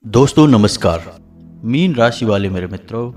दोस्तों नमस्कार। मीन राशि वाले मेरे मित्रों,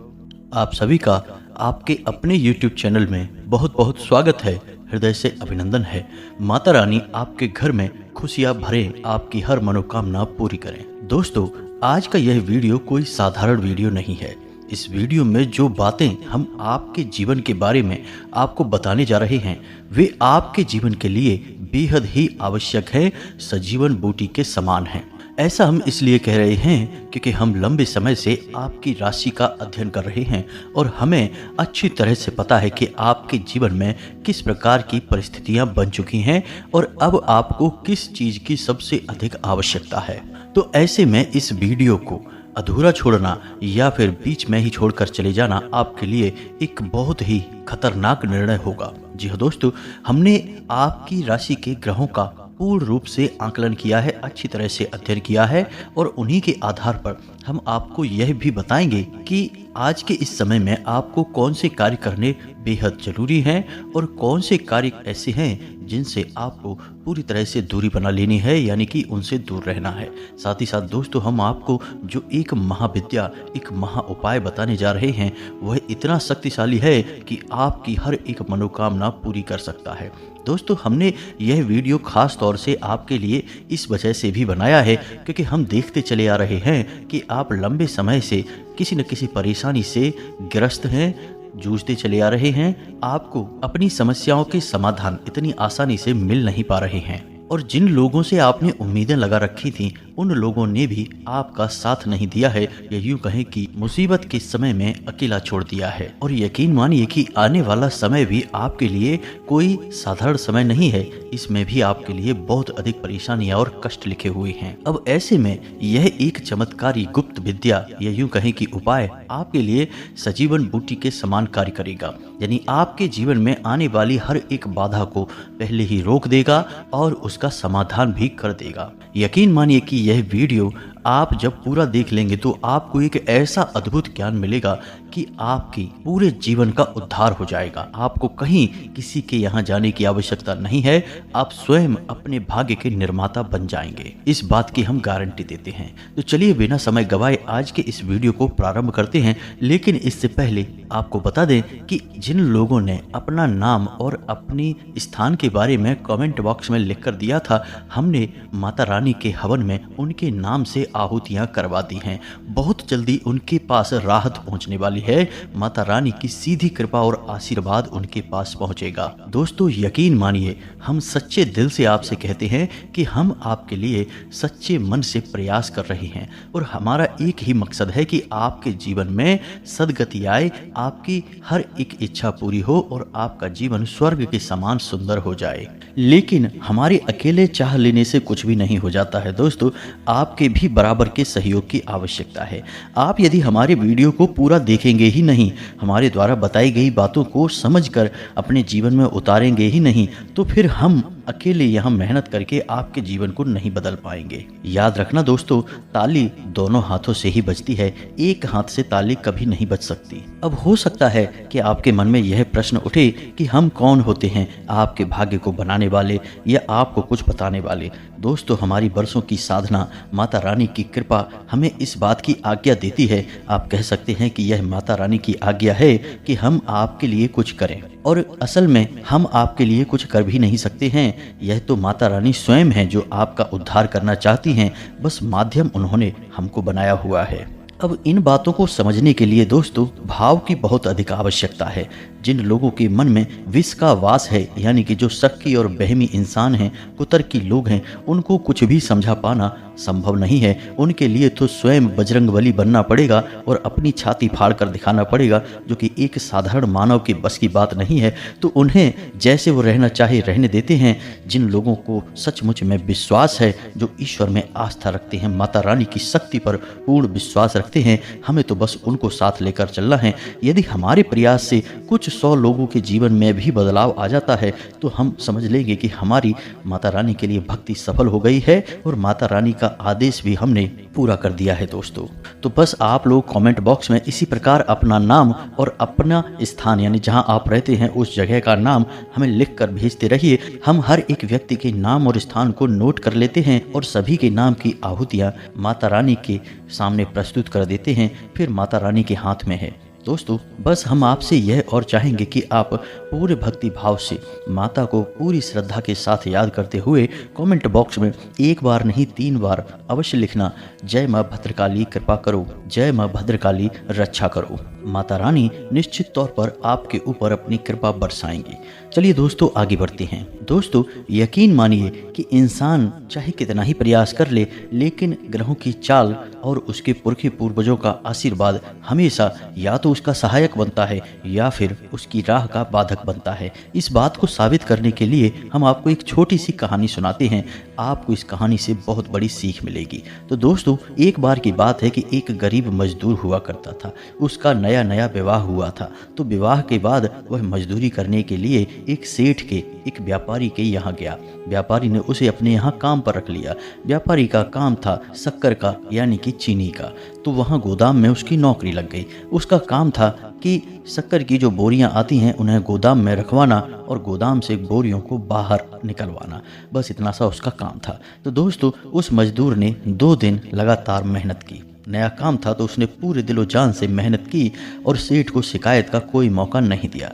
आप सभी का आपके अपने YouTube चैनल में बहुत बहुत स्वागत है। हृदय से अभिनंदन है। माता रानी आपके घर में खुशियां भरे, आपकी हर मनोकामना पूरी करें। दोस्तों, आज का यह वीडियो कोई साधारण वीडियो नहीं है। इस वीडियो में जो बातें हम आपके जीवन के बारे में आपको बताने जा रहे हैं, वे आपके जीवन के लिए बेहद ही आवश्यक है, सजीवन बूटी के समान है। ऐसा हम इसलिए कह रहे हैं क्योंकि हम लंबे समय से आपकी राशि का अध्ययन कर रहे हैं और हमें अच्छी तरह से पता है कि आपके जीवन में किस प्रकार की परिस्थितियां बन चुकी हैं और अब आपको किस चीज़ की सबसे अधिक आवश्यकता है। तो ऐसे में इस वीडियो को अधूरा छोड़ना या फिर बीच में ही छोड़कर चले जाना आपके लिए एक बहुत ही खतरनाक निर्णय होगा। जी हाँ दोस्तों, हमने आपकी राशि के ग्रहों का पूर्ण रूप से आकलन किया है, अच्छी तरह से अध्ययन किया है और उन्हीं के आधार पर हम आपको यह भी बताएंगे कि आज के इस समय में आपको कौन से कार्य करने बेहद जरूरी हैं और कौन से कार्य ऐसे हैं जिनसे आपको पूरी तरह से दूरी बना लेनी है, यानी कि उनसे दूर रहना है। साथ ही साथ दोस्तों, हम आपको जो एक महाविद्या, एक महा उपाय बताने जा रहे हैं, वह इतना शक्तिशाली है कि आपकी हर एक मनोकामना पूरी कर सकता है। दोस्तों, हमने यह वीडियो खास तौर से आपके लिए इस वजह से भी बनाया है क्योंकि हम देखते चले आ रहे हैं कि आप लंबे समय से किसी न किसी परेशानी से ग्रस्त हैं, जूझते चले आ रहे हैं। आपको अपनी समस्याओं के समाधान इतनी आसानी से मिल नहीं पा रहे हैं और जिन लोगों से आपने उम्मीदें लगा रखी थी, उन लोगों ने भी आपका साथ नहीं दिया है, या यूं कहें कि मुसीबत के समय में अकेला छोड़ दिया है। और यकीन मानिए कि आने वाला समय भी आपके लिए कोई साधारण समय नहीं है। इसमें भी आपके लिए बहुत अधिक परेशानियां और कष्ट लिखे हुए हैं। अब ऐसे में यह एक चमत्कारी गुप्त विद्या, या यूं कहें कि उपाय, आपके लिए सजीवन बूटी के समान कार्य करेगा। यानी आपके जीवन में आने वाली हर एक बाधा को पहले ही रोक देगा और उसका समाधान भी कर देगा। यकीन मानिए कि यह वीडियो आप जब पूरा देख लेंगे तो आपको एक ऐसा अद्भुत ज्ञान मिलेगा कि आपकी पूरे जीवन का उद्धार हो जाएगा। आपको कहीं किसी के यहाँ जाने की आवश्यकता नहीं है, आप स्वयं अपने भाग्य के निर्माता बन जाएंगे। इस बात की हम गारंटी देते हैं। तो चलिए बिना समय गवाए आज के इस वीडियो को प्रारंभ करते हैं। लेकिन इससे पहले आपको बता दें कि जिन लोगों ने अपना नाम और अपनी स्थान के बारे में कमेंट बॉक्स में लिखकर दिया था, हमने माता रानी के हवन में उनके नाम से आहुतियां करवा दी हैं। बहुत जल्दी उनके पास राहत पहुंचने वाली है। माता रानी की सीधी कृपा और आशीर्वाद उनके पास पहुंचेगा। दोस्तों, यकीन मानिए, हम सच्चे दिल से आपसे कहते हैं कि हम आपके लिए सच्चे मन से प्रयास कर रहे हैं और हमारा एक ही मकसद है कि आपके जीवन में सद्गति आए, आपकी हर एक इच्छा पूरी हो और आपका जीवन स्वर्ग के समान सुंदर हो जाए। लेकिन हमारे अकेले चाह लेने से कुछ भी नहीं हो जाता है। दोस्तों, आपके भी बराबर के सहयोग की आवश्यकता है। आप यदि हमारे वीडियो को पूरा देखेंगे ही नहीं, हमारे द्वारा बताई गई बातों को समझकर अपने जीवन में उतारेंगे ही नहीं, तो फिर हम अकेले यहाँ मेहनत करके आपके जीवन को नहीं बदल पाएंगे। याद रखना दोस्तों, ताली दोनों हाथों से ही बजती है, एक हाथ से ताली कभी नहीं बज सकती। अब हो सकता है कि आपके मन में यह प्रश्न उठे कि हम कौन होते हैं, आपके भाग्य को बनाने वाले या आपको कुछ बताने वाले। दोस्तों, हमारी बरसों की साधना, माता रानी की कृपा हमें इस बात की आज्ञा देती है। आप कह सकते हैं कि यह माता रानी की आज्ञा है कि हम आपके लिए कुछ करें, और असल में हम आपके लिए कुछ कर भी नहीं सकते हैं। यह तो माता रानी स्वयं है जो आपका उद्धार करना चाहती हैं, बस माध्यम उन्होंने हमको बनाया हुआ है। अब इन बातों को समझने के लिए दोस्तों, भाव की बहुत अधिक आवश्यकता है। जिन लोगों के मन में विष का वास है, यानी कि जो शक्की और बहमी इंसान हैं, कुतर्की लोग हैं, उनको कुछ भी समझा पाना संभव नहीं है। उनके लिए तो स्वयं बजरंगबली बनना पड़ेगा और अपनी छाती फाड़ कर दिखाना पड़ेगा, जो कि एक साधारण मानव के बस की बात नहीं है। तो उन्हें जैसे वो रहना चाहे रहने देते हैं। जिन लोगों को सचमुच में विश्वास है, जो ईश्वर में आस्था रखते हैं, माता रानी की शक्ति पर पूर्ण विश्वास रखते हैं, हमें तो बस उनको साथ लेकर चलना है। यदि हमारे प्रयास से कुछ 100 लोगों के जीवन में भी बदलाव आ जाता है तो हम समझ लेंगे कि हमारी माता रानी के लिए भक्ति सफल हो गई है और माता रानी का आदेश भी हमने पूरा कर दिया है दोस्तों। तो बस आप लोग कमेंट बॉक्स में इसी प्रकार अपना नाम और अपना स्थान यानी जहां आप रहते हैं उस जगह का नाम हमें लिख कर भेजते रहिए। हम हर एक व्यक्ति के नाम और स्थान को नोट कर लेते हैं और सभी के नाम की आहुतियाँ माता रानी के सामने प्रस्तुत कर देते हैं, फिर माता रानी के हाथ में है। दोस्तों बस हम आपसे यह और चाहेंगे कि आप पूरे भक्ति भाव से माता को पूरी श्रद्धा के साथ याद करते हुए कमेंट बॉक्स में एक बार नहीं 3 बार अवश्य लिखना, जय माँ भद्रकाली कृपा करो, जय माँ भद्रकाली रक्षा करो। माता रानी निश्चित तौर पर आपके ऊपर अपनी कृपा बरसाएंगी। चलिए दोस्तों आगे बढ़ते हैं। दोस्तों यकीन मानिए कि इंसान चाहे कितना ही प्रयास कर ले, लेकिन ग्रहों की चाल और उसके पुरखे पूर्वजों का आशीर्वाद हमेशा या तो उसका सहायक बनता है या फिर उसकी राह का बाधक बनता है। इस बात को साबित करने के लिए हम आपको एक छोटी सी कहानी सुनाते हैं। आपको इस कहानी से बहुत बड़ी सीख मिलेगी। तो दोस्तों एक बार की बात है कि एक गरीब मजदूर हुआ करता था। उसका नया नया विवाह हुआ था। तो विवाह के बाद वह मजदूरी करने के लिए एक सेठ के, एक व्यापारी के यहाँ गया। व्यापारी ने उसे अपने यहाँ काम पर रख लिया। व्यापारी का काम था शक्कर का यानी कि चीनी का। तो वहाँ गोदाम में उसकी नौकरी लग गई। उसका काम था कि शक्कर की जो बोरियां आती हैं उन्हें गोदाम में रखवाना और गोदाम से बोरियों को बाहर निकलवाना, बस इतना सा उसका काम था। तो दोस्तों उस मजदूर ने 2 दिन लगातार मेहनत की। नया काम था तो उसने पूरे दिलो जान से मेहनत की और सेठ को शिकायत का कोई मौका नहीं दिया।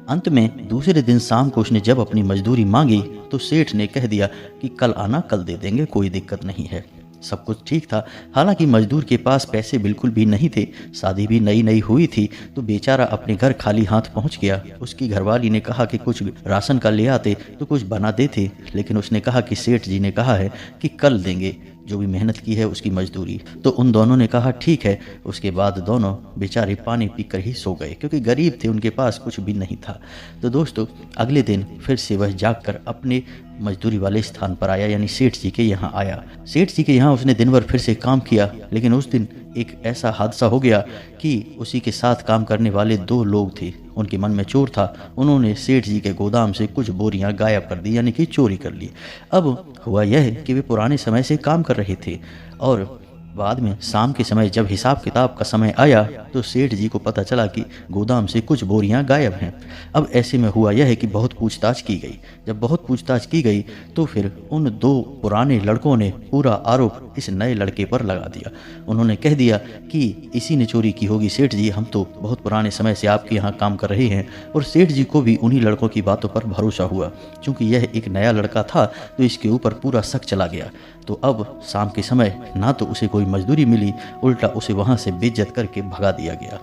अंत में दूसरे दिन शाम को उसने जब अपनी मजदूरी मांगी तो सेठ ने कह दिया कि कल आना, कल दे देंगे, कोई दिक्कत नहीं है। सब कुछ ठीक था। हालांकि मजदूर के पास पैसे बिल्कुल भी नहीं थे। शादी भी नई नई हुई थी तो बेचारा अपने घर खाली हाथ पहुंच गया। उसकी घरवाली ने कहा कि कुछ राशन का ले आते तो कुछ बना देते, लेकिन उसने कहा कि सेठ जी ने कहा है कि कल देंगे जो भी मेहनत की है उसकी मजदूरी। तो उन दोनों ने कहा ठीक है। उसके बाद दोनों बेचारे पानी पीकर ही सो गए क्योंकि गरीब थे, उनके पास कुछ भी नहीं था। तो दोस्तों अगले दिन फिर से वह जागकर अपने मजदूरी वाले स्थान पर आया यानी सेठ जी के यहाँ आया। सेठ जी के यहाँ उसने दिन भर फिर से काम किया, लेकिन उस दिन एक ऐसा हादसा हो गया कि उसी के साथ काम करने वाले 2 लोग थे, उनके मन में चोर था। उन्होंने सेठ जी के गोदाम से कुछ बोरियां गायब कर दी यानी कि चोरी कर ली। अब हुआ यह कि वे पुराने समय से काम कर रहे थे और बाद में शाम के समय जब हिसाब किताब का समय आया तो सेठ जी को पता चला कि गोदाम से कुछ बोरियां गायब हैं। अब ऐसे में हुआ यह है कि बहुत पूछताछ की गई। जब बहुत पूछताछ की गई तो फिर उन 2 पुराने लड़कों ने पूरा आरोप इस नए लड़के पर लगा दिया। उन्होंने कह दिया कि इसी ने चोरी की होगी। सेठ जी हम तो बहुत पुराने समय से आपके यहाँ काम कर रहे हैं। और सेठ जी को भी उन्हीं लड़कों की बातों पर भरोसा हुआ। चूँकि यह एक नया लड़का था तो इसके ऊपर पूरा शक चला गया। तो अब शाम के समय ना तो उसे कोई मजदूरी मिली, उल्टा उसे वहाँ से बेइज्जत करके भगा दिया गया।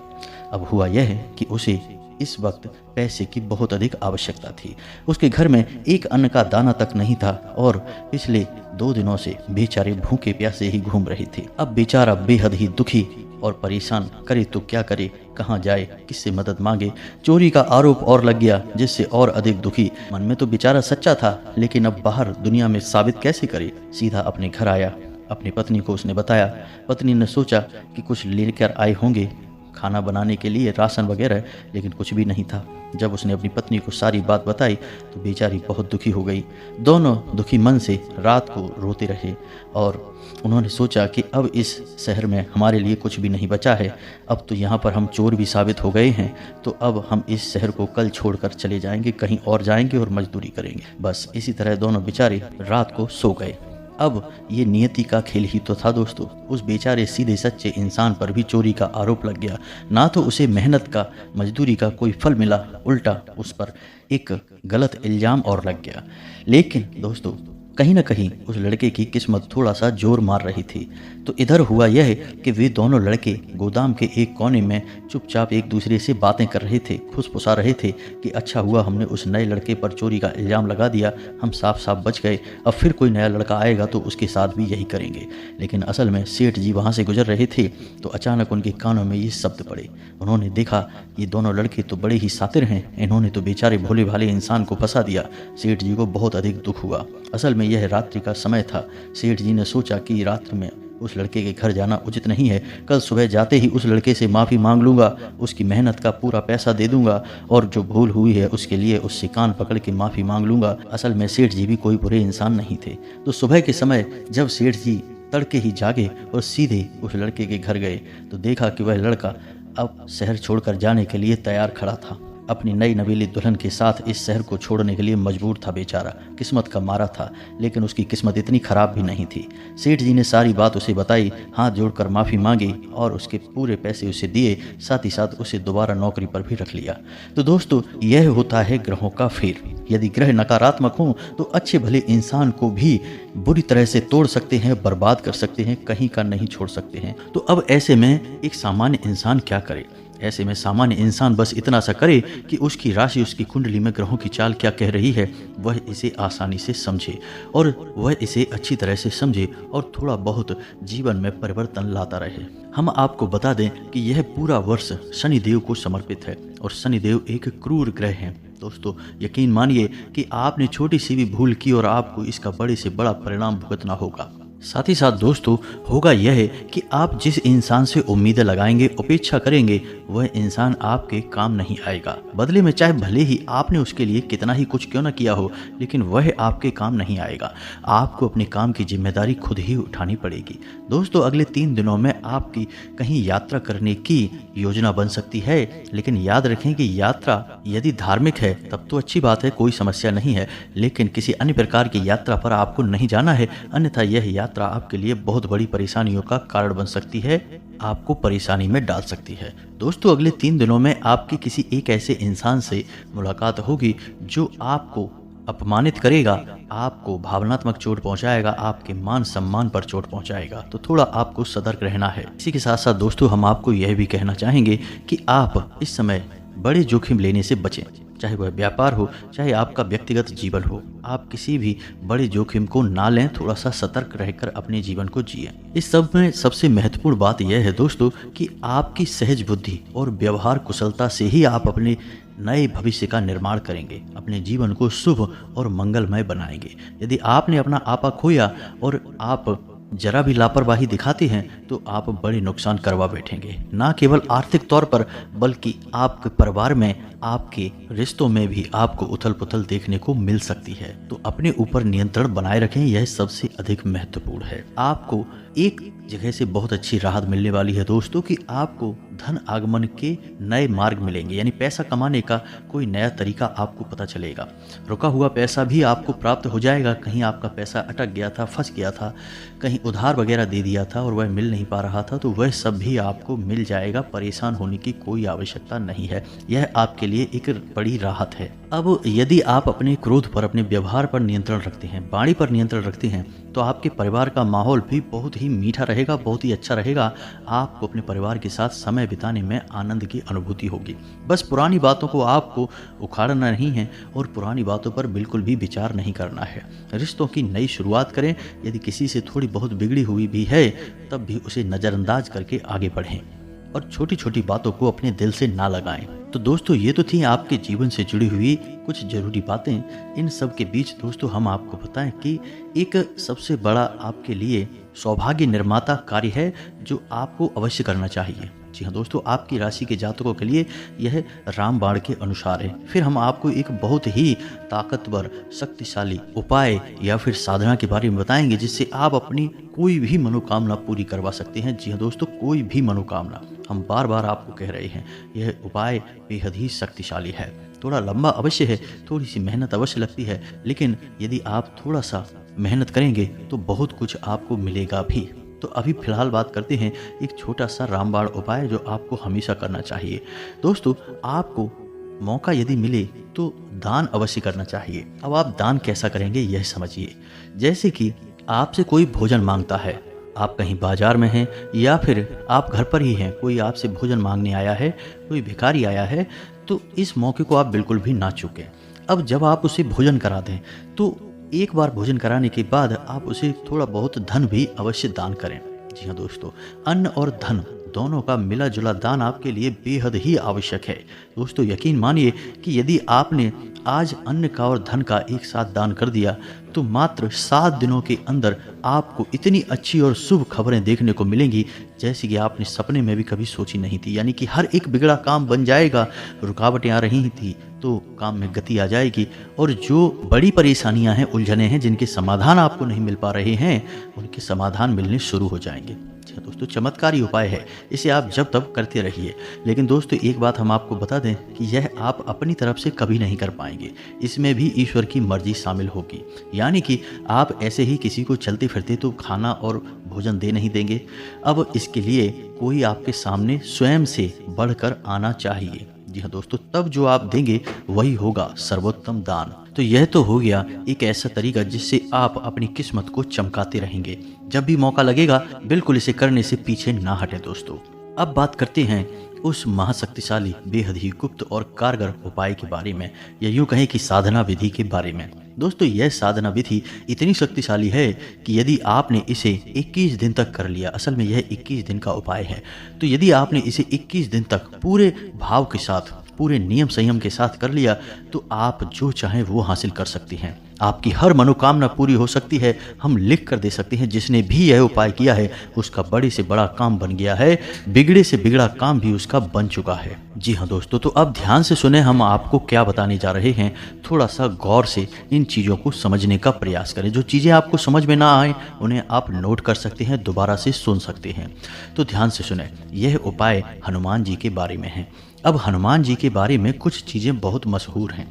अब हुआ यह है कि उसे इस वक्त पैसे की बहुत अधिक आवश्यकता थी। उसके घर में एक अन्न का दाना तक नहीं था और पिछले 2 दिनों से बेचारे भूखे प्यासे ही घूम रहे थे। अब बेचारा बेहद ही दुखी और परेशान, करे तो क्या करे, कहाँ जाए, किससे मदद मांगे। चोरी का आरोप और लग गया जिससे और अधिक दुखी। मन में तो बेचारा सच्चा था, लेकिन अब बाहर दुनिया में साबित कैसे करे। सीधा अपने घर आया, अपनी पत्नी को उसने बताया। पत्नी ने सोचा कि कुछ लेकर आए होंगे खाना बनाने के लिए, राशन वगैरह, लेकिन कुछ भी नहीं था। जब उसने अपनी पत्नी को सारी बात बताई तो बेचारी बहुत दुखी हो गई। दोनों दुखी मन से रात को रोते रहे और उन्होंने सोचा कि अब इस शहर में हमारे लिए कुछ भी नहीं बचा है। अब तो यहाँ पर हम चोर भी साबित हो गए हैं, तो अब हम इस शहर को कल छोड़कर चले जाएंगे, कहीं और जाएंगे और मजदूरी करेंगे। बस इसी तरह दोनों बेचारे रात को सो गए। अब ये नियति का खेल ही तो था दोस्तों। उस बेचारे सीधे सच्चे इंसान पर भी चोरी का आरोप लग गया। ना तो उसे मेहनत का, मजदूरी का कोई फल मिला, उल्टा उस पर एक गलत इल्जाम और लग गया। लेकिन दोस्तों कहीं ना कहीं उस लड़के की किस्मत थोड़ा सा जोर मार रही थी। तो इधर हुआ यह कि वे दोनों लड़के गोदाम के एक कोने में चुपचाप एक दूसरे से बातें कर रहे थे, फुसफुसा रहे थे कि अच्छा हुआ हमने उस नए लड़के पर चोरी का इल्ज़ाम लगा दिया, हम साफ साफ बच गए। अब फिर कोई नया लड़का आएगा तो उसके साथ भी यही करेंगे। लेकिन असल में सेठ जी वहाँ से गुजर रहे थे तो अचानक उनके कानों में ये शब्द पड़े। उन्होंने देखा ये दोनों लड़के तो बड़े ही शातिर हैं, इन्होंने तो बेचारे भोले भाले इंसान को फंसा दिया। सेठ जी को बहुत अधिक दुख हुआ। असल में यह रात्रि का समय था। सेठ जी ने सोचा कि रात्रि में उस लड़के के घर जाना उचित नहीं है। कल सुबह जाते ही उस लड़के से माफ़ी मांग लूँगा, उसकी मेहनत का पूरा पैसा दे दूँगा और जो भूल हुई है उसके लिए उससे कान पकड़ के माफ़ी मांग लूँगा। असल में सेठ जी भी कोई बुरे इंसान नहीं थे। तो सुबह के समय जब सेठ जी तड़के ही जागे और सीधे उस लड़के के घर गए तो देखा कि वह लड़का अब शहर छोड़कर जाने के लिए तैयार खड़ा था। अपनी नई नवेली दुल्हन के साथ इस शहर को छोड़ने के लिए मजबूर था बेचारा। किस्मत का मारा था, लेकिन उसकी किस्मत इतनी खराब भी नहीं थी। सेठ जी ने सारी बात उसे बताई, हाथ जोड़कर माफ़ी मांगी और उसके पूरे पैसे उसे दिए, साथ ही साथ उसे दोबारा नौकरी पर भी रख लिया। तो दोस्तों, यह होता है ग्रहों का फेर। यदि ग्रह नकारात्मक हों तो अच्छे भले इंसान को भी बुरी तरह से तोड़ सकते हैं, बर्बाद कर सकते हैं, कहीं का नहीं छोड़ सकते हैं। तो अब ऐसे में एक सामान्य इंसान क्या करे? ऐसे में सामान्य इंसान बस इतना सा करे कि उसकी राशि, उसकी कुंडली में ग्रहों की चाल क्या कह रही है, वह इसे आसानी से समझे और वह इसे अच्छी तरह से समझे और थोड़ा बहुत जीवन में परिवर्तन लाता रहे। हम आपको बता दें कि यह पूरा वर्ष शनिदेव को समर्पित है और शनिदेव एक क्रूर ग्रह हैं। दोस्तों, यकीन मानिए कि आपने छोटी सी भी भूल की और आपको इसका बड़े से बड़ा परिणाम भुगतना होगा। साथ ही साथ दोस्तों, होगा यह है कि आप जिस इंसान से उम्मीदें लगाएंगे, अपेक्षा करेंगे, वह इंसान आपके काम नहीं आएगा। बदले में चाहे भले ही आपने उसके लिए कितना ही कुछ क्यों न किया हो, लेकिन वह आपके काम नहीं आएगा। आपको अपने काम की जिम्मेदारी खुद ही उठानी पड़ेगी। दोस्तों, अगले 3 दिनों में आपकी कहीं यात्रा करने की योजना बन सकती है, लेकिन याद रखें कि यात्रा यदि धार्मिक है तब तो अच्छी बात है, कोई समस्या नहीं है, लेकिन किसी अन्य प्रकार की यात्रा पर आपको नहीं जाना है, अन्यथा यह यात्रा आपके लिए बहुत बड़ी परेशानियों का कारण बन सकती है, आपको परेशानी में डाल सकती है। दोस्तों, अगले 3 दिनों में आपकी किसी एक ऐसे इंसान से मुलाकात होगी जो आपको अपमानित करेगा, आपको भावनात्मक चोट पहुंचाएगा, आपके मान सम्मान पर चोट पहुंचाएगा। तो थोड़ा आपको सतर्क रहना है। इसी के साथ साथ दोस्तों, हम आपको यह भी कहना चाहेंगे कि आप इस समय बड़े जोखिम लेने से बचें, चाहे वह व्यापार हो, चाहे आपका व्यक्तिगत जीवन हो। आप किसी भी बड़े जोखिम को ना लें, थोड़ा सा सतर्क रहकर अपने जीवन को जिए। इस सब में सबसे महत्वपूर्ण बात यह है दोस्तों कि आपकी सहज बुद्धि और व्यवहार कुशलता से ही आप अपने नए भविष्य का निर्माण करेंगे, अपने जीवन को शुभ और मंगलमय बनाएंगे। यदि आपने अपना आपा खोया और आप जरा भी लापरवाही दिखाते हैं तो आप बड़े नुकसान करवा बैठेंगे, ना केवल आर्थिक तौर पर बल्कि आपके परिवार में, आपके रिश्तों में भी आपको उथल पुथल देखने को मिल सकती है। तो अपने ऊपर नियंत्रण बनाए रखें, यह सबसे अधिक महत्वपूर्ण है। आपको एक जगह से बहुत अच्छी राहत मिलने वाली है दोस्तों कि आपको धन आगमन के नए मार्ग मिलेंगे, यानी पैसा कमाने का कोई नया तरीका आपको पता चलेगा। रुका हुआ पैसा भी आपको प्राप्त हो जाएगा। कहीं आपका पैसा अटक गया था, फंस गया था, कहीं उधार वगैरह दे दिया था और वह मिल नहीं पा रहा था, तो वह सब भी आपको मिल जाएगा। परेशान होने की कोई आवश्यकता नहीं है, यह आपके लिए एक बड़ी राहत है। अब यदि आप अपने क्रोध पर, अपने व्यवहार पर नियंत्रण रखते हैं, वाणी पर नियंत्रण रखते हैं, तो आपके परिवार का माहौल भी बहुत ही मीठा रहेगा, बहुत ही अच्छा रहेगा। आपको अपने परिवार के साथ समय बिताने में आनंद की अनुभूति होगी। बस पुरानी बातों को आपको उखाड़ना नहीं है और पुरानी बातों पर बिल्कुल भी विचार नहीं करना है। रिश्तों की नई शुरुआत करें। यदि किसी से थोड़ी बहुत बिगड़ी हुई भी है तब भी उसे नज़रअंदाज करके आगे बढ़ें और छोटी छोटी बातों को अपने दिल से ना लगाएं। तो दोस्तों, ये तो थी आपके जीवन से जुड़ी हुई कुछ जरूरी बातें। इन सब के बीच दोस्तों, हम आपको बताएं कि एक सबसे बड़ा आपके लिए सौभाग्य निर्माता कार्य है जो आपको अवश्य करना चाहिए। जी हाँ दोस्तों, आपकी राशि के जातकों के लिए यह रामबाण के अनुसार है। फिर हम आपको एक बहुत ही ताकतवर, शक्तिशाली उपाय या फिर साधना के बारे में बताएंगे जिससे आप अपनी कोई भी मनोकामना पूरी करवा सकते हैं। जी हाँ दोस्तों, कोई भी मनोकामना। हम बार बार आपको कह रहे हैं, यह उपाय बेहद ही शक्तिशाली है। थोड़ा लंबा अवश्य है, थोड़ी सी मेहनत अवश्य लगती है, लेकिन यदि आप थोड़ा सा मेहनत करेंगे तो बहुत कुछ आपको मिलेगा भी। तो अभी फिलहाल बात करते हैं एक छोटा सा रामबाण उपाय जो आपको हमेशा करना चाहिए। दोस्तों, आपको मौका यदि मिले तो दान अवश्य करना चाहिए। अब आप दान कैसा करेंगे यह समझिए। जैसे कि आपसे कोई भोजन मांगता है, आप कहीं बाजार में हैं या फिर आप घर पर ही हैं, कोई आपसे भोजन मांगने आया है, कोई भिखारी आया है, तो इस मौके को आप बिल्कुल भी ना चूकें। अब जब आप उसे भोजन करा दें तो एक बार भोजन कराने के बाद आप उसे थोड़ा बहुत धन भी अवश्य दान करें। जी हाँ दोस्तों, अन्न और धन दोनों का मिला जुला दान आपके लिए बेहद ही आवश्यक है। दोस्तों यकीन मानिए कि यदि आपने आज अन्न का और धन का एक साथ दान कर दिया तो मात्र 7 दिनों के अंदर आपको इतनी अच्छी और शुभ खबरें देखने को मिलेंगी जैसी कि आपने सपने में भी कभी सोची नहीं थी। यानी कि हर एक बिगड़ा काम बन जाएगा, रुकावटें आ रही थी तो काम में गति आ जाएगी, और जो बड़ी परेशानियां हैं, उलझने हैं, जिनके समाधान आपको नहीं मिल पा रहे हैं, उनके समाधान मिलने शुरू हो जाएंगे। दोस्तों चमत्कारी उपाय है, इसे आप जब तब करते रहिए। लेकिन दोस्तों एक बात हम आपको बता दें कि यह आप अपनी तरफ से कभी नहीं कर पाएंगे, इसमें भी ईश्वर की मर्जी शामिल होगी। यानी कि आप ऐसे ही किसी को चलते फिरते तो खाना और भोजन दे नहीं देंगे। अब इसके लिए कोई आपके सामने स्वयं से बढ़कर आना चाहिए। जी हाँ दोस्तों, तब जो आप देंगे वही होगा सर्वोत्तम दान। तो यह तो हो गया एक ऐसा तरीका जिससे आप अपनी किस्मत को चमकाते रहेंगे। जब भी मौका लगेगा बिल्कुल इसे करने से पीछे ना हटें। दोस्तों अब बात करते हैं उस महाशक्तिशाली, बेहद ही गुप्त और कारगर उपाय के बारे में, या यूं कहें कि साधना विधि के बारे में। दोस्तों यह साधना विधि इतनी शक्तिशाली है कि यदि आपने इसे 21 दिन तक कर लिया, असल में यह 21 दिन का उपाय है, तो यदि आपने इसे 21 दिन तक पूरे भाव के साथ, पूरे नियम संयम के साथ कर लिया तो आप जो चाहें वो हासिल कर सकती हैं। आपकी हर मनोकामना पूरी हो सकती है। हम लिख कर दे सकते हैं जिसने भी यह उपाय किया है उसका बड़े से बड़ा काम बन गया है, बिगड़े से बिगड़ा काम भी उसका बन चुका है। जी हाँ दोस्तों, तो अब ध्यान से सुने हम आपको क्या बताने जा रहे हैं। थोड़ा सा गौर से इन चीज़ों को समझने का प्रयास करें। जो चीज़ें आपको समझ में ना आए उन्हें आप नोट कर सकते हैं, दोबारा से सुन सकते हैं। तो ध्यान से सुने, यह उपाय हनुमान जी के बारे में है। अब हनुमान जी के बारे में कुछ चीज़ें बहुत मशहूर हैं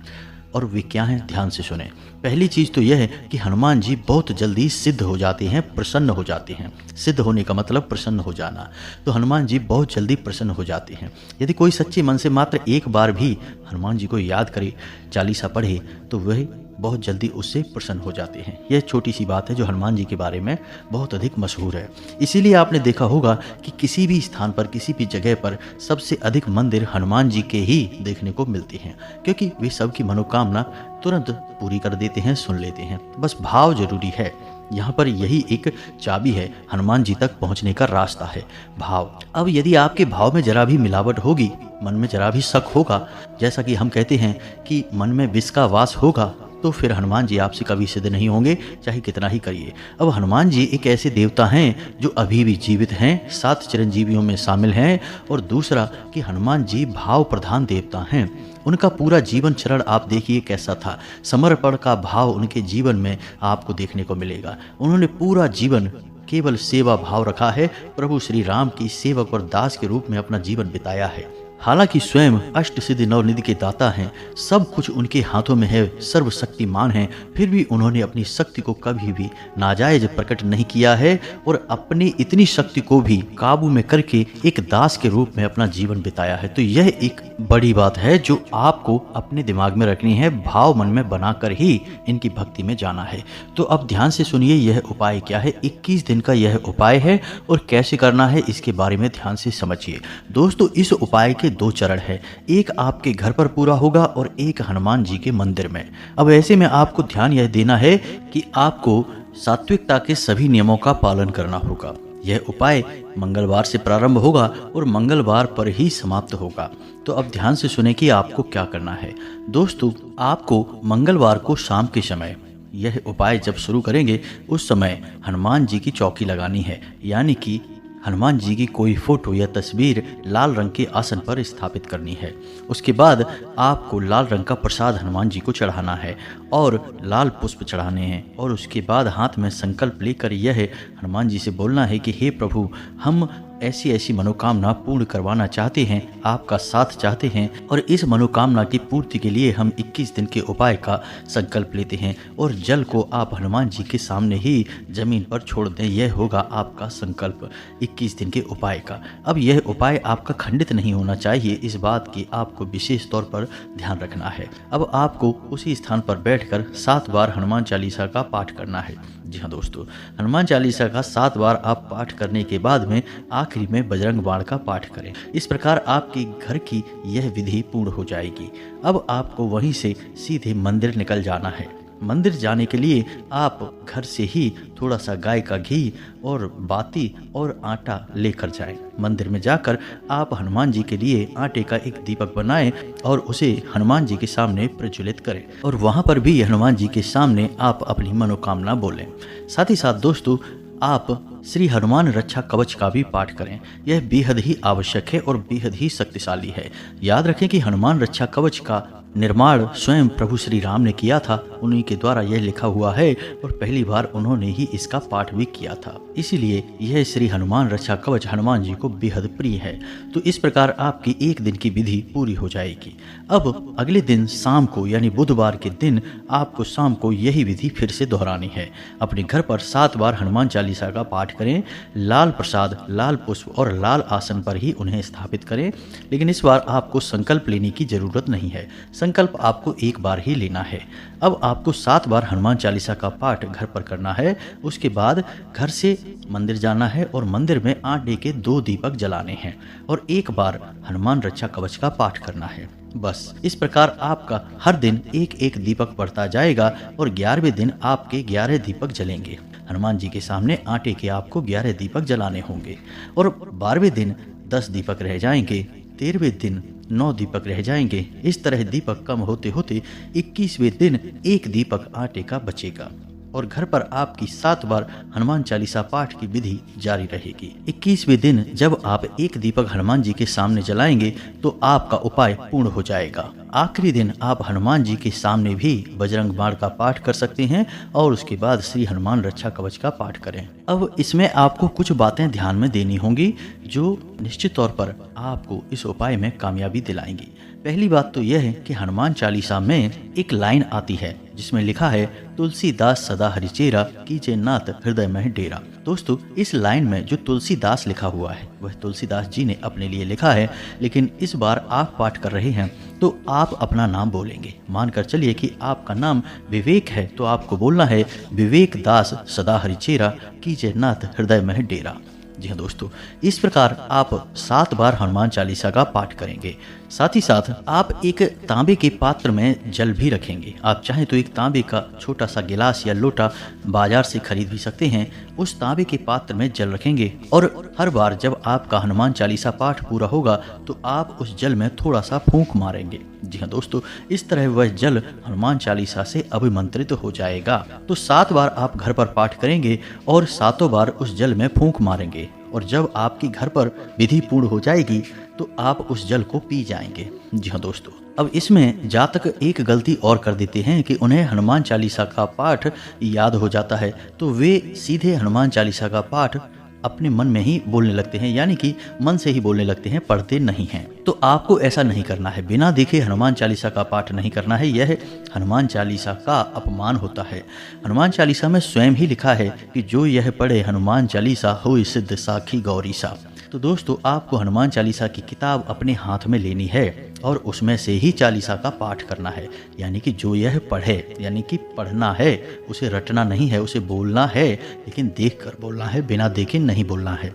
और वे क्या हैं, ध्यान से सुने। पहली चीज़ तो यह है कि हनुमान जी बहुत जल्दी सिद्ध हो जाते हैं, प्रसन्न हो जाते हैं। सिद्ध होने का मतलब प्रसन्न हो जाना। तो हनुमान जी बहुत जल्दी प्रसन्न हो जाते हैं। यदि कोई सच्चे मन से मात्र एक बार भी हनुमान जी को याद करे, चालीसा पढ़े, तो वह बहुत जल्दी उससे प्रसन्न हो जाते हैं। यह छोटी सी बात है जो हनुमान जी के बारे में बहुत अधिक मशहूर है। इसीलिए आपने देखा होगा कि किसी भी स्थान पर, किसी भी जगह पर सबसे अधिक मंदिर हनुमान जी के ही देखने को मिलते हैं, क्योंकि वे सबकी मनोकामना तुरंत पूरी कर देते हैं, सुन लेते हैं। बस भाव जरूरी है। यहाँ पर यही एक चाबी है, हनुमान जी तक पहुँचने का रास्ता है, भाव। अब यदि आपके भाव में जरा भी मिलावट होगी, मन में जरा भी शक होगा, जैसा कि हम कहते हैं कि मन में विष का वास होगा, तो फिर हनुमान जी आपसे कभी सिद्ध नहीं होंगे, चाहे कितना ही करिए। अब हनुमान जी एक ऐसे देवता हैं जो अभी भी जीवित हैं, 7 चिरंजीवियों में शामिल हैं। और दूसरा कि हनुमान जी भाव प्रधान देवता हैं। उनका पूरा जीवन चरण आप देखिए कैसा था, समर्पण का भाव उनके जीवन में आपको देखने को मिलेगा। उन्होंने पूरा जीवन केवल सेवा भाव रखा है, प्रभु श्री राम की सेवक और दास के रूप में अपना जीवन बिताया है। हालांकि स्वयं अष्ट सिद्धि नवनिधि के दाता हैं, सब कुछ उनके हाथों में है, सर्वशक्तिमान हैं, फिर भी उन्होंने अपनी शक्ति को कभी भी नाजायज प्रकट नहीं किया है और अपनी इतनी शक्ति को भी काबू में करके एक दास के रूप में अपना जीवन बिताया है। तो यह एक बड़ी बात है जो आपको अपने दिमाग में रखनी है, भाव मन में बनाकर ही इनकी भक्ति में जाना है। तो अब ध्यान से सुनिए यह उपाय क्या है। 21 दिन का यह उपाय है और कैसे करना है इसके बारे में ध्यान से समझिए। दोस्तों इस उपाय के 2 चरण है, एक आपके घर पर पूरा होगा और एक हनुमान जी के मंदिर में। अब ऐसे में आपको ध्यान यह देना है कि आपको सात्विकता के सभी नियमों का पालन करना होगा। यह उपाय मंगलवार से प्रारंभ होगा और मंगलवार पर ही समाप्त होगा। तो अब ध्यान से सुने कि आपको क्या करना है। दोस्तों आपको मंगलवार को शाम के समय यह उपाय जब शुरू करेंगे उस समय हनुमान जी की चौकी लगानी है, यानी कि हनुमान जी की कोई फोटो या तस्वीर लाल रंग के आसन पर स्थापित करनी है। उसके बाद आपको लाल रंग का प्रसाद हनुमान जी को चढ़ाना है और लाल पुष्प चढ़ाने हैं। और उसके बाद हाथ में संकल्प लेकर यह हनुमान जी से बोलना है कि हे प्रभु, हम ऐसी ऐसी मनोकामना पूर्ण करवाना चाहते हैं, आपका साथ चाहते हैं और इस मनोकामना की पूर्ति के लिए हम 21 दिन के उपाय का संकल्प लेते हैं और जल को आप हनुमान जी के सामने ही जमीन पर छोड़ दें। यह होगा आपका संकल्प 21 दिन के उपाय का। अब यह उपाय आपका खंडित नहीं होना चाहिए, इस बात की आपको विशेष तौर पर ध्यान रखना है। अब आपको उसी स्थान पर बैठकर 7 बार हनुमान चालीसा का पाठ करना है। जी हाँ दोस्तों, हनुमान चालीसा का 7 बार आप पाठ करने के बाद में आखिरी में बजरंग बाण का पाठ करें। इस प्रकार आपके घर की यह विधि पूर्ण हो जाएगी। अब आपको वहीं से सीधे मंदिर निकल जाना है। मंदिर जाने के लिए आप घर से ही थोड़ा सा गाय का घी और बाती और आटा लेकर जाएं। मंदिर में जाकर आप हनुमान जी के लिए आटे का एक दीपक बनाएं और उसे हनुमान जी के सामने प्रज्वलित करें और वहां पर भी हनुमान जी के सामने आप अपनी मनोकामना बोलें। साथ ही साथ दोस्तों, आप श्री हनुमान रक्षा कवच का भी पाठ करें। यह बेहद ही आवश्यक है और बेहद ही शक्तिशाली है। याद रखें कि हनुमान रक्षा कवच का निर्माण स्वयं प्रभु श्री राम ने किया था, उन्हीं के द्वारा यह लिखा हुआ है और पहली बार उन्होंने ही इसका पाठ भी किया था। इसीलिए यह श्री हनुमान रक्षा कवच हनुमान जी को बेहद प्रिय है। तो इस प्रकार आपकी एक दिन की विधि पूरी हो जाएगी। अब अगले दिन शाम को यानी बुधवार के दिन आपको शाम को यही विधि फिर से दोहरानी है। अपने घर पर 7 बार हनुमान चालीसा का पाठ करें। लाल प्रसाद, लाल पुष्प और लाल आसन पर ही उन्हें स्थापित करें। लेकिन इस बार आपको संकल्प लेने की जरूरत नहीं है। संकल्प आपको एक बार ही लेना है। अब आपको 7 बार हनुमान चालीसा का पाठ घर पर करना है। उसके बाद घर से मंदिर जाना है और मंदिर में आटे के 2 दीपक जलाने हैं और एक बार हनुमान रक्षा कवच का पाठ करना है। बस इस प्रकार आपका हर दिन एक एक दीपक बढ़ता जाएगा और 11वें दिन आपके 11 दीपक जलेंगे। हनुमान जी के सामने आटे के आपको 11 दीपक जलाने होंगे और 12वें दिन 10 दीपक रह जाएंगे। 13वें दिन 9 दीपक रह जाएंगे। इस तरह दीपक कम होते होते 21वें दिन एक दीपक आटे का बचेगा और घर पर आपकी 7 बार हनुमान चालीसा पाठ की विधि जारी रहेगी। 21वें दिन जब आप एक दीपक हनुमान जी के सामने जलाएंगे तो आपका उपाय पूर्ण हो जाएगा। आखिरी दिन आप हनुमान जी के सामने भी बजरंग बाण का पाठ कर सकते हैं और उसके बाद श्री हनुमान रक्षा कवच का पाठ करें। अब इसमें आपको कुछ बातें ध्यान में देनी होंगी जो निश्चित तौर पर आपको इस उपाय में कामयाबी दिलाएंगी। पहली बात तो यह है कि हनुमान चालीसा में एक लाइन आती है जिसमें लिखा है, तुलसीदास सदा हरिचेरा कीजे नाथ हृदय में डेरा। दोस्तों, इस लाइन में जो तुलसीदास लिखा हुआ है वह तुलसीदास जी ने अपने लिए लिखा है, लेकिन इस बार आप पाठ कर रहे हैं तो आप अपना नाम बोलेंगे। मानकर चलिए कि आपका नाम विवेक है तो आपको बोलना है, विवेक दास सदा हरिचेरा कीजे नाथ हृदय में डेरा। जी हाँ दोस्तों, इस प्रकार आप 7 बार हनुमान चालीसा का पाठ करेंगे। साथ ही साथ आप एक तांबे के पात्र में जल भी रखेंगे। आप चाहें तो एक तांबे का छोटा सा गिलास या लोटा बाजार से खरीद भी सकते हैं। उस तांबे के पात्र में जल रखेंगे और हर बार जब आपका हनुमान चालीसा पाठ पूरा होगा तो आप उस जल में थोड़ा सा फूंक मारेंगे। जी हाँ दोस्तों, इस तरह वह जल हनुमान चालीसा से अभिमंत्रित हो जाएगा। तो 7 बार आप घर पर पाठ करेंगे और 7 बार उस जल में फूंक मारेंगे और जब आपकी घर पर विधि पूर्ण हो जाएगी तो आप उस जल को पी जाएंगे। जी हाँ दोस्तों, अब इसमें जातक एक गलती और कर देते हैं कि उन्हें हनुमान चालीसा का पाठ याद हो जाता है तो वे सीधे हनुमान चालीसा का पाठ अपने मन में ही बोलने लगते हैं, यानी कि मन से ही बोलने लगते हैं, पढ़ते नहीं हैं। तो आपको ऐसा नहीं करना है। बिना देखे हनुमान चालीसा का पाठ नहीं करना है। यह हनुमान चालीसा का अपमान होता है। हनुमान चालीसा में स्वयं ही लिखा है कि जो यह पढ़े हनुमान चालीसा होई सिद्ध साखी गौरी सा। तो दोस्तों, आपको हनुमान चालीसा की किताब अपने हाथ में लेनी है और उसमें से ही चालीसा का पाठ करना है। यानी कि जो यह पढ़े, यानी कि पढ़ना है, उसे रटना नहीं है, उसे बोलना है, लेकिन देख कर बोलना है, बिना देखे नहीं बोलना है।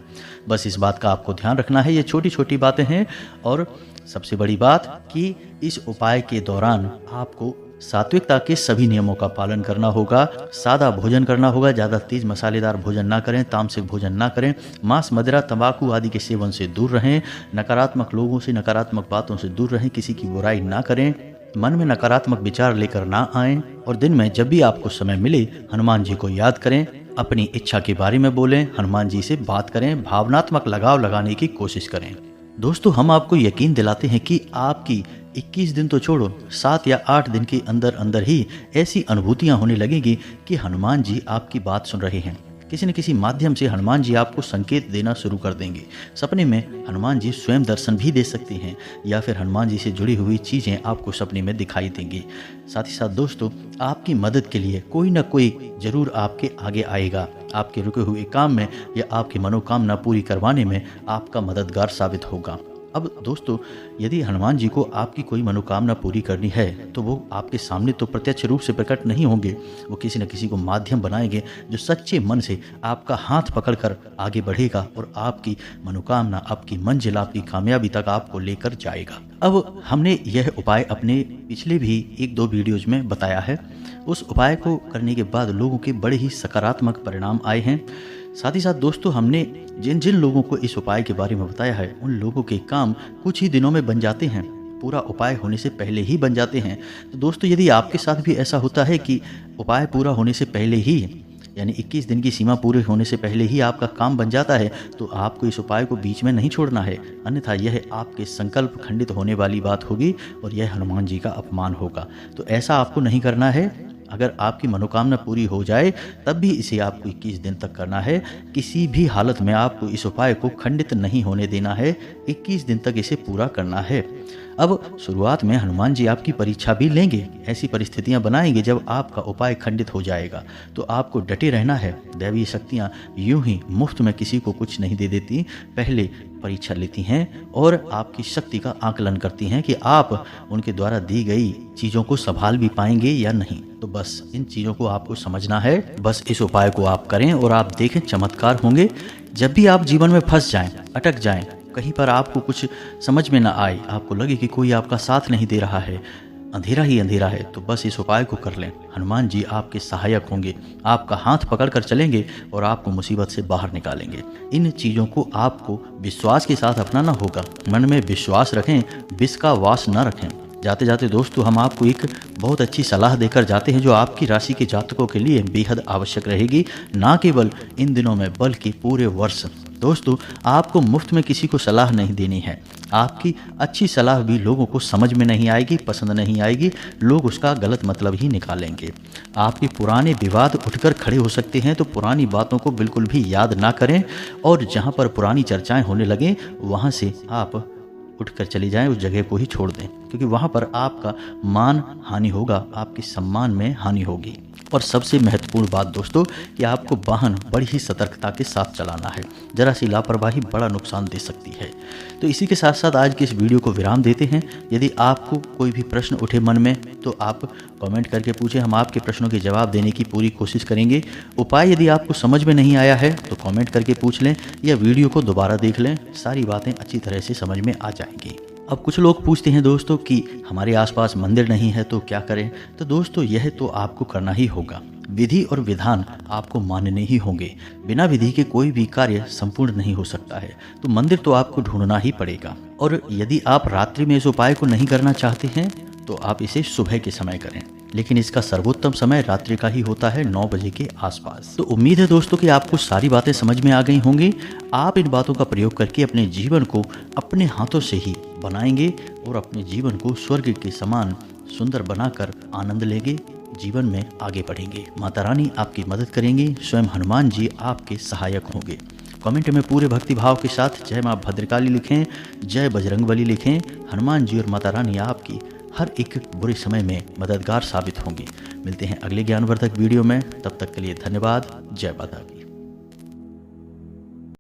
बस इस बात का आपको ध्यान रखना है। ये छोटी छोटी बातें हैं और सबसे बड़ी बात कि इस उपाय के दौरान आपको सात्विकता के सभी नियमों का पालन करना होगा। सादा भोजन करना होगा, ज़्यादा तेज मसालेदार भोजन ना करें, तामसिक भोजन ना करें, मांस मदिरा तंबाकू आदि के सेवन से दूर रहें, नकारात्मक लोगों से नकारात्मक बातों से दूर रहें, किसी की बुराई ना करें, मन में नकारात्मक विचार लेकर ना आएं और दिन में जब भी आपको समय मिले हनुमान जी को याद करें, अपनी इच्छा के बारे में बोलें, हनुमान जी से बात करें, भावनात्मक लगाव लगाने की कोशिश करें। दोस्तों, हम आपको यकीन दिलाते हैं कि आपकी 21 दिन तो छोड़ो, 7 या 8 दिन के अंदर अंदर ही ऐसी अनुभूतियां होने लगेगी कि हनुमान जी आपकी बात सुन रहे हैं। किसी न किसी माध्यम से हनुमान जी आपको संकेत देना शुरू कर देंगे। सपने में हनुमान जी स्वयं दर्शन भी दे सकते हैं या फिर हनुमान जी से जुड़ी हुई चीज़ें आपको सपने में दिखाई देंगी। साथ ही साथ दोस्तों, आपकी मदद के लिए कोई ना कोई जरूर आपके आगे आएगा। आपके रुके हुए काम में या आपकी मनोकामना पूरी करवाने में आपका मददगार साबित होगा। अब दोस्तों, यदि हनुमान जी को आपकी कोई मनोकामना पूरी करनी है तो वो आपके सामने तो प्रत्यक्ष रूप से प्रकट नहीं होंगे, वो किसी न किसी को माध्यम बनाएंगे जो सच्चे मन से आपका हाथ पकड़कर आगे बढ़ेगा और आपकी मनोकामना, आपकी मंजिल, आपकी कामयाबी तक आपको लेकर जाएगा। अब हमने यह उपाय अपने पिछले भी 1-2 वीडियोज में बताया है। उस उपाय को करने के बाद लोगों के बड़े ही सकारात्मक परिणाम आए हैं। साथ ही साथ दोस्तों, हमने जिन जिन लोगों को इस उपाय के बारे में बताया है उन लोगों के काम कुछ ही दिनों में बन जाते हैं, पूरा उपाय होने से पहले ही बन जाते हैं। तो दोस्तों, यदि आपके साथ भी ऐसा होता है कि उपाय पूरा होने से पहले ही, यानी 21 दिन की सीमा पूरे होने से पहले ही आपका काम बन जाता है, तो आपको इस उपाय को बीच में नहीं छोड़ना है, अन्यथा यह आपके संकल्प खंडित होने वाली बात होगी और यह हनुमान जी का अपमान होगा। तो ऐसा आपको नहीं करना है। अगर आपकी मनोकामना पूरी हो जाए तब भी इसे आपको 21 दिन तक करना है। किसी भी हालत में आपको इस उपाय को खंडित नहीं होने देना है, 21 दिन तक इसे पूरा करना है। अब शुरुआत में हनुमान जी आपकी परीक्षा भी लेंगे, ऐसी परिस्थितियां बनाएंगे जब आपका उपाय खंडित हो जाएगा। तो आपको डटे रहना है। दैवीय शक्तियां यूं ही मुफ्त में किसी को कुछ नहीं दे देती, पहले परीक्षा लेती हैं और आपकी शक्ति का आकलन करती हैं कि आप उनके द्वारा दी गई चीज़ों को संभाल भी पाएंगे या नहीं। तो बस इन चीज़ों को आपको समझना है। बस इस उपाय को आप करें और आप देखें चमत्कार होंगे। जब भी आप जीवन में फंस जाएं, अटक जाएं, कहीं पर आपको कुछ समझ में ना आए, आपको लगे कि कोई आपका साथ नहीं दे रहा है, अंधेरा ही अंधेरा है, तो बस इस उपाय को कर लें। हनुमान जी आपके सहायक होंगे, आपका हाथ पकड़कर चलेंगे और आपको मुसीबत से बाहर निकालेंगे। इन चीज़ों को आपको विश्वास के साथ अपनाना होगा। मन में विश्वास रखें, विष का वास न रखें। जाते जाते दोस्तों, हम आपको एक बहुत अच्छी सलाह देकर जाते हैं जो आपकी राशि के जातकों के लिए बेहद आवश्यक रहेगी, ना केवल इन दिनों में बल्कि पूरे वर्ष। दोस्तों, आपको मुफ्त में किसी को सलाह नहीं देनी है। आपकी अच्छी सलाह भी लोगों को समझ में नहीं आएगी, पसंद नहीं आएगी, लोग उसका गलत मतलब ही निकालेंगे। आपके पुराने विवाद उठकर खड़े हो सकते हैं, तो पुरानी बातों को बिल्कुल भी याद ना करें और जहां पर पुरानी चर्चाएं होने लगें वहां से आप उठकर चली जाएं, उस जगह को ही छोड़ दें, क्योंकि वहां पर आपका मान हानि होगा, आपके सम्मान में हानि होगी। और सबसे महत्वपूर्ण बात दोस्तों, कि आपको वाहन बड़ी ही सतर्कता के साथ चलाना है। जरा सी लापरवाही बड़ा नुकसान दे सकती है। तो इसी के साथ साथ आज के इस वीडियो को विराम देते हैं। यदि आपको कोई भी प्रश्न उठे मन में तो आप कमेंट करके पूछें, हम आपके प्रश्नों के जवाब देने की पूरी कोशिश करेंगे। उपाय यदि आपको समझ में नहीं आया है तो कमेंट करके पूछ लें या वीडियो को दोबारा देख लें, सारी बातें अच्छी तरह से समझ में आ जाएंगी। अब कुछ लोग पूछते हैं दोस्तों कि हमारे आसपास मंदिर नहीं है तो क्या करें। तो दोस्तों, यह तो आपको करना ही होगा। विधि और विधान आपको मानने ही होंगे। बिना विधि के कोई भी कार्य संपूर्ण नहीं हो सकता है, तो मंदिर तो आपको ढूंढना ही पड़ेगा। और यदि आप रात्रि में इस उपाय को नहीं करना चाहते हैं तो आप इसे सुबह के समय करें, लेकिन इसका सर्वोत्तम समय रात्रि का ही होता है, 9 बजे के आसपास। तो उम्मीद है दोस्तों कि आपको सारी बातें समझ में आ गई होंगी। आप इन बातों का प्रयोग करके अपने जीवन को अपने हाथों से ही बनाएंगे और अपने जीवन को स्वर्ग के समान सुंदर बनाकर आनंद लेंगे, जीवन में आगे बढ़ेंगे। माता रानी आपकी मदद करेंगी, स्वयं हनुमान जी आपके सहायक होंगे। कमेंट में पूरे भक्तिभाव के साथ जय माँ भद्रकाली लिखें, जय बजरंगबली लिखें। हनुमान जी और माता रानी आपकी हर एक बुरे समय में मददगार साबित होंगी। मिलते हैं अगले ज्ञानवर्धक वीडियो में, तब तक के लिए धन्यवाद। जय माता दी।